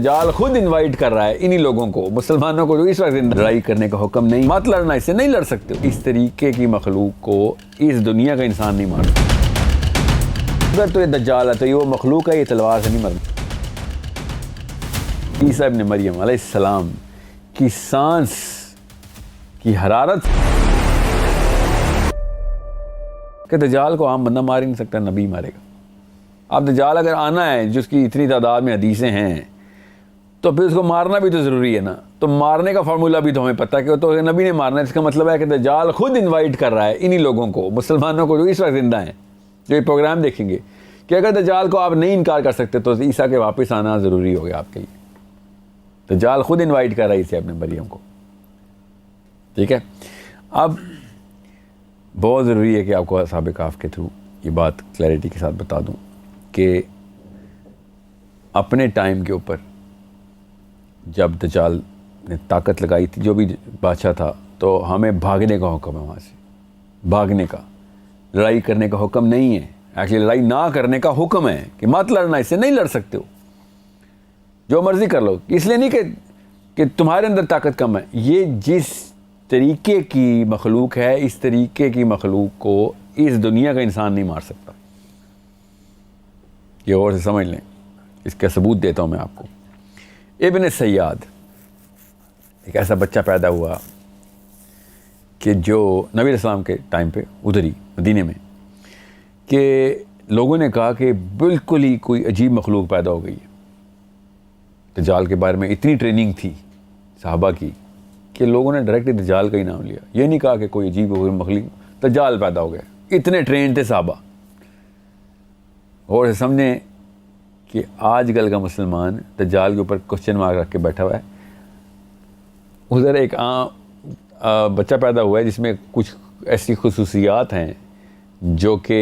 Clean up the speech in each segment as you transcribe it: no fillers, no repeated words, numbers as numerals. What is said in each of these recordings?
دجال خود انوائٹ کر رہا ہے انہی لوگوں کو، مسلمانوں کو جو اس وقت لڑائی کرنے کا حکم نہیں، مت لڑنا، اس سے نہیں لڑ سکتے ہو۔ اس طریقے کی مخلوق کو اس دنیا کا انسان نہیں مار سکتا۔ اگر تو یہ دجال ہے تو یہ وہ مخلوق ہے، یہ تلوار سے نہیں مرنا۔ عیسیٰ ابن مریم علیہ السلام کی سانس کی حرارت کہ دجال کو عام بندہ مار ہی نہیں سکتا، نبی مارے گا۔ اب دجال اگر آنا ہے جس کی اتنی تعداد میں حدیثیں ہیں تو پھر اس کو مارنا بھی تو ضروری ہے نا، تو مارنے کا فارمولہ بھی تو ہمیں پتہ ہے کہ تو نبی نے مارنا ہے۔ اس کا مطلب ہے کہ دجال خود انوائٹ کر رہا ہے انہی لوگوں کو، مسلمانوں کو جو اس وقت زندہ ہیں، جو یہ پروگرام دیکھیں گے، کہ اگر دجال کو آپ نہیں انکار کر سکتے تو عیسیٰ کے واپس آنا ضروری ہو گیا آپ کے لیے۔ دجال خود انوائٹ کر رہا ہے عیسیٰ ابن مریم کو، ٹھیک ہے۔ اب بہت ضروری ہے کہ آپ کو اصحاب کہف کے تھرو یہ بات کلیئرٹی کے ساتھ بتا دوں کہ اپنے ٹائم کے اوپر جب دجال نے طاقت لگائی تھی، جو بھی بادشاہ تھا، تو ہمیں بھاگنے کا حکم ہے، وہاں سے بھاگنے کا، لڑائی کرنے کا حکم نہیں ہے۔ ایکچولی لڑائی نہ کرنے کا حکم ہے کہ مت لڑنا، اس سے نہیں لڑ سکتے ہو، جو مرضی کر لو، اس لیے نہیں کہ تمہارے اندر طاقت کم ہے۔ یہ جس طریقے کی مخلوق ہے، اس طریقے کی مخلوق کو اس دنیا کا انسان نہیں مار سکتا۔ یہ غور سے سمجھ لیں، اس کا ثبوت دیتا ہوں میں آپ کو۔ ابن سیاد ایک ایسا بچہ پیدا ہوا کہ جو نبی علیہ السلام کے ٹائم پہ ادھر ہی مدینے میں، کہ لوگوں نے کہا کہ بالکل ہی کوئی عجیب مخلوق پیدا ہو گئی ہے۔ دجال کے بارے میں اتنی ٹریننگ تھی صحابہ کی کہ لوگوں نے ڈائریکٹ دجال کا ہی نام لیا، یہ نہیں کہا کہ کوئی عجیب مخلوق، دجال پیدا ہو گیا۔ اتنے ٹرین تھے صحابہ۔ اور سمجھیں کہ آج کل کا مسلمان دجال کے اوپر کوشچن مارک رکھ کے بیٹھا ہوا ہے۔ ادھر ایک عام بچہ پیدا ہوا ہے جس میں کچھ ایسی خصوصیات ہیں جو کہ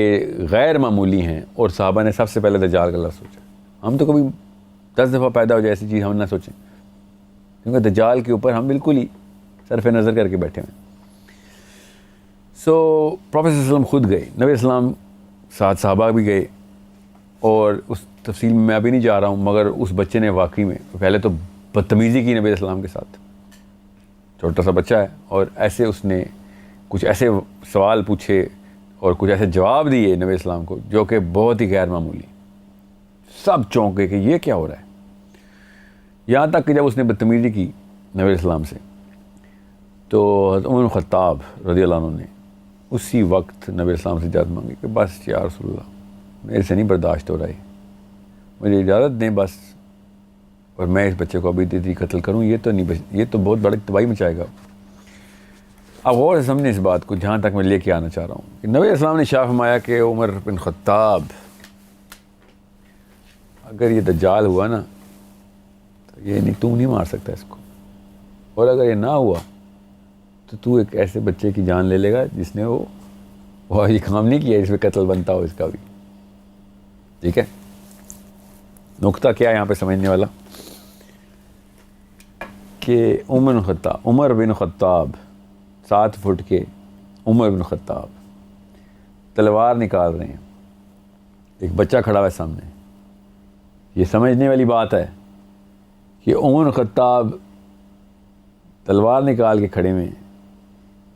غیر معمولی ہیں، اور صحابہ نے سب سے پہلے دجال کا لفظ سوچا۔ ہم تو کبھی 10 دفعہ پیدا ہو جائے ایسی چیز ہم نہ سوچیں، کیونکہ دجال کے اوپر ہم بالکل ہی صرف نظر کر کے بیٹھے ہوئے ہیں۔ پروفیٹ صلی اللہ علیہ وسلم خود گئے، نبی علیہ السلام ساتھ صحابہ بھی گئے، اور اس تفصیل میں ابھی نہیں جا رہا ہوں، مگر اس بچے نے واقعی میں پہلے تو بدتمیزی کی نبی علیہ السلام کے ساتھ۔ چھوٹا سا بچہ ہے، اور ایسے اس نے کچھ ایسے سوال پوچھے اور کچھ ایسے جواب دیے نبی علیہ السلام کو جو کہ بہت ہی غیر معمولی۔ سب چونکے کہ یہ کیا ہو رہا ہے۔ یہاں تک کہ جب اس نے بدتمیزی کی نبی علیہ السلام سے، تو حضرت عمر بن خطاب رضی اللہ عنہ نے اسی وقت نبی علیہ السلام سے اجازت مانگی کہ بس یا رسول اللہ، میرے سے نہیں برداشت ہو رہا ہے، مجھے اجازت دیں بس، اور میں اس بچے کو ابھی تیزی قتل کروں، یہ تو بہت بڑی تباہی مچائے گا۔ اب غور سے سمجھیں اس بات کو، جہاں تک میں لے کے آنا چاہ رہا ہوں کہ نبی علیہ السلام نے شاہ فرمایا کہ عمر بن خطاب، اگر یہ دجال ہوا نا تو یہ نہیں، تو نہیں مار سکتا اس کو، اور اگر یہ نہ ہوا تو ایک ایسے بچے کی جان لے لے گا جس نے وہ یہ کام نہیں کیا، اس پہ قتل بنتا ہو اس کا بھی۔ ٹھیک ہے، نقطہ کیا ہے یہاں پہ سمجھنے والا، کہ عمر بن خطاب 7 فٹ کے عمر بن خطاب تلوار نکال رہے ہیں، ایک بچہ کھڑا ہوا ہے سامنے۔ یہ سمجھنے والی بات ہے کہ عمر بن خطاب تلوار نکال کے کھڑے ہوئے ہیں،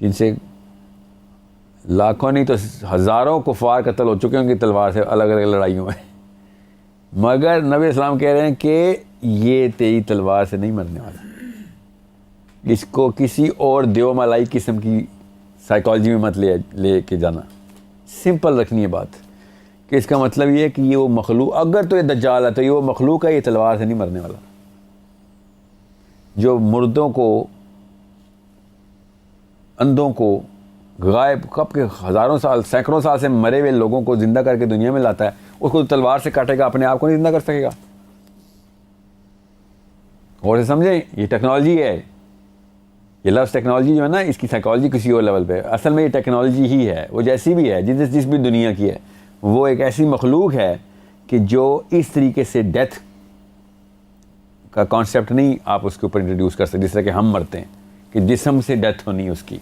جن سے لاکھوں نہیں تو ہزاروں کفار قتل ہو چکے ہیں ان کی تلوار سے، الگ الگ لڑائیوں میں، مگر نبی اسلام کہہ رہے ہیں کہ یہ تیری تلوار سے نہیں مرنے والا۔ اس کو کسی اور دیو ملائی قسم کی سائیکالوجی میں مت لے کے جانا، سمپل رکھنی ہے بات، کہ اس کا مطلب یہ ہے کہ یہ وہ مخلوق، اگر تو یہ دجال ہے تو یہ وہ مخلوق ہے، یہ تلوار سے نہیں مرنے والا، جو مردوں کو، اندھوں کو، غائب کب کے ہزاروں سال، سینکڑوں سال سے مرے ہوئے لوگوں کو زندہ کر کے دنیا میں لاتا ہے، اس کو تلوار سے کاٹے گا، اپنے آپ کو نہیں زندہ کر سکے گا۔ اور سمجھیں یہ ٹیکنالوجی ہے، یہ لفظ ٹیکنالوجی جو ہے نا، اس کی سائیکالوجی کسی اور لیول پہ، اصل میں یہ ٹیکنالوجی ہی ہے، وہ جیسی بھی ہے، جس بھی دنیا کی ہے، وہ ایک ایسی مخلوق ہے کہ جو اس طریقے سے ڈیتھ کا کانسیپٹ نہیں آپ اس کے اوپر انٹروڈیوس کر سکتے، جس طرح کہ ہم مرتے ہیں کہ جسم سے ڈیتھ ہونی اس کی،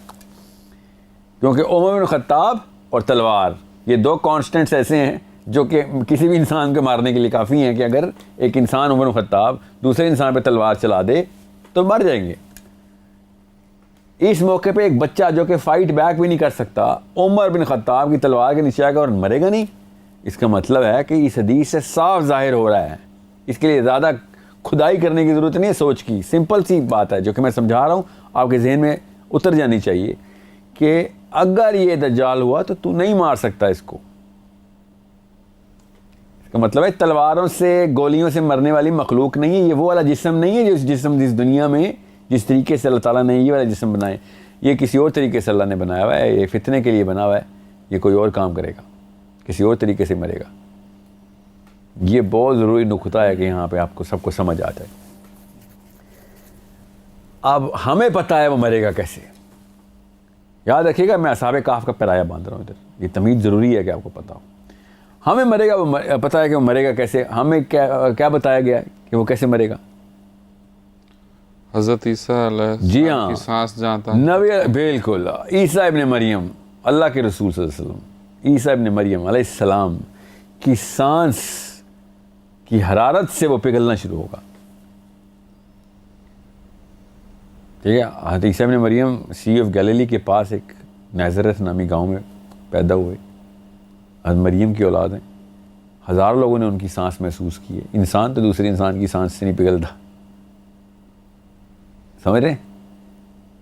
کیونکہ عمر بن خطاب اور تلوار یہ 2 کانسٹنٹس ایسے ہیں جو کہ کسی بھی انسان کو مارنے کے لیے کافی ہیں کہ اگر ایک انسان عمر بن خطاب دوسرے انسان پہ تلوار چلا دے تو مر جائیں گے. اس موقع پہ ایک بچہ جو کہ فائٹ بیک بھی نہیں کر سکتا عمر بن خطاب کی تلوار کے نیچے آ گیا اور مرے گا نہیں. اس کا مطلب ہے کہ اس حدیث سے صاف ظاہر ہو رہا ہے, اس کے لیے زیادہ کھدائی کرنے کی ضرورت نہیں ہے, سوچ کی سمپل سی بات ہے جو کہ میں سمجھا رہا ہوں, آپ کے ذہن میں اتر جانی چاہیے کہ اگر یہ دجال ہوا تو نہیں مار سکتا اس کو. اس کا مطلب ہے تلواروں سے گولیوں سے مرنے والی مخلوق نہیں ہے, یہ وہ والا جسم نہیں ہے جس دنیا میں جس طریقے سے اللہ تعالیٰ نے یہ والا جسم بنائے, یہ کسی اور طریقے سے اللہ نے بنایا ہوا ہے, یہ فتنے کے لیے بنا ہوا ہے, یہ کوئی اور کام کرے گا, کسی اور طریقے سے مرے گا. یہ بہت ضروری نقطہ ہے کہ یہاں پہ آپ کو سب کو سمجھ آ جائے. اب ہمیں پتہ ہے وہ مرے گا کیسے. یاد رکھیے گا میں اصحاب کہف کا پیرایا باندھ رہا ہوں ادھر, یہ تمیز ضروری ہے کہ آپ کو پتہ ہو. ہمیں مرے گا پتہ ہے کہ وہ مرے گا کیسے. ہمیں کیا بتایا گیا ہے کہ وہ کیسے مرے گا؟ حضرت عیسیٰ علیہ جی ہاں, کی سانس جانتا نبی بالکل عیسیٰ ابن مریم اللہ کے رسول صلی اللہ علیہ وسلم, عیسیٰ ابن مریم علیہ السلام کی سانس کی حرارت سے وہ پگھلنا شروع ہوگا. ٹھیک ہے, حضرت عیسیٰ ابن مریم سی آف گیلیلی کے پاس ایک نازرت نامی گاؤں میں پیدا ہوئے. حضرت مریم کی اولاد ہیں, ہزاروں لوگوں نے ان کی سانس محسوس کی ہے. انسان تو دوسرے انسان کی سانس سے نہیں پگھلتا, سمجھ رہے ہیں.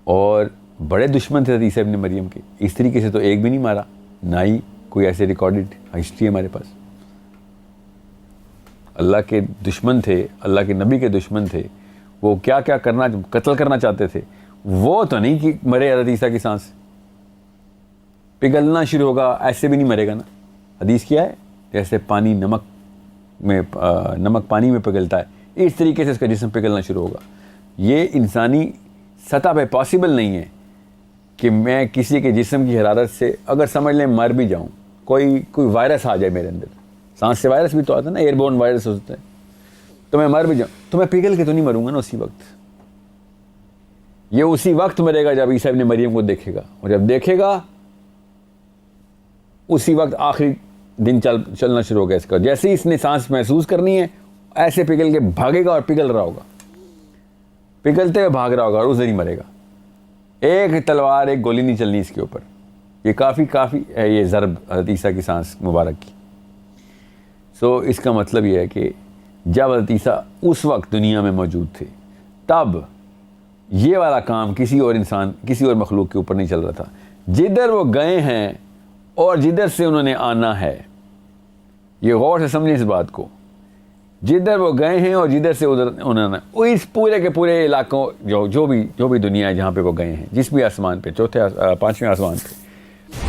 اور بڑے دشمن تھے حضرت عیسیٰ ابن مریم کے, اس طریقے سے تو ایک بھی نہیں مارا, نہ ہی کوئی ایسے ریکارڈڈ ہسٹری ہے ہمارے پاس. اللہ کے دشمن تھے, اللہ کے نبی کے دشمن تھے, وہ کیا کیا قتل کرنا چاہتے تھے. وہ تو نہیں کہ مرے حضرت عیسیٰ کی سانس پگھلنا شروع ہوگا, ایسے بھی نہیں مرے گا نا. حدیث کیا ہے, جیسے پانی نمک پانی میں پگھلتا ہے, اس طریقے سے اس کا جسم پگھلنا شروع ہوگا. یہ انسانی سطح پہ پاسبل نہیں ہے کہ میں کسی کے جسم کی حرارت سے اگر سمجھ لیں مر بھی جاؤں, کوئی وائرس آ جائے میرے اندر, سانس سے وائرس بھی تو آتا ہے نا, ایئر بورن وائرس ہوتا ہے, تو میں مر بھی جاؤں تو میں پگھل کے تو نہیں مروں گا نا اسی وقت. یہ اسی وقت مرے گا جب عیسیٰ ابن مریم کو دیکھے گا, اور جب دیکھے گا اسی وقت آخری دن چلنا شروع ہوگا اس کا. جیسے ہی اس نے سانس محسوس کرنی ہے ایسے پگھل کے بھاگے گا اور پگھل رہا ہوگا, پگھلتے ہوئے بھاگ رہا ہوگا اور اس دن ہی مرے گا. ایک تلوار ایک گولی نہیں چلنی اس کے اوپر. یہ کافی ہے یہ ضرب حضرت عیسیٰ کی سانس مبارک کی. سو اس کا مطلب یہ ہے کہ جب حضرت عیسیٰ اس وقت دنیا میں موجود تھے تب یہ والا کام کسی اور انسان کسی اور مخلوق کے اوپر نہیں چل رہا تھا. جدھر وہ گئے ہیں اور جدھر سے انہوں نے آنا ہے, یہ غور سے سمجھیں اس بات کو, جدھر وہ گئے ہیں اور جدھر سے ادھر انہوں نے, اس پورے کے پورے علاقوں جو بھی دنیا ہے جہاں پہ وہ گئے ہیں, جس بھی آسمان پہ, چوتھے 5ویں آسمان پہ,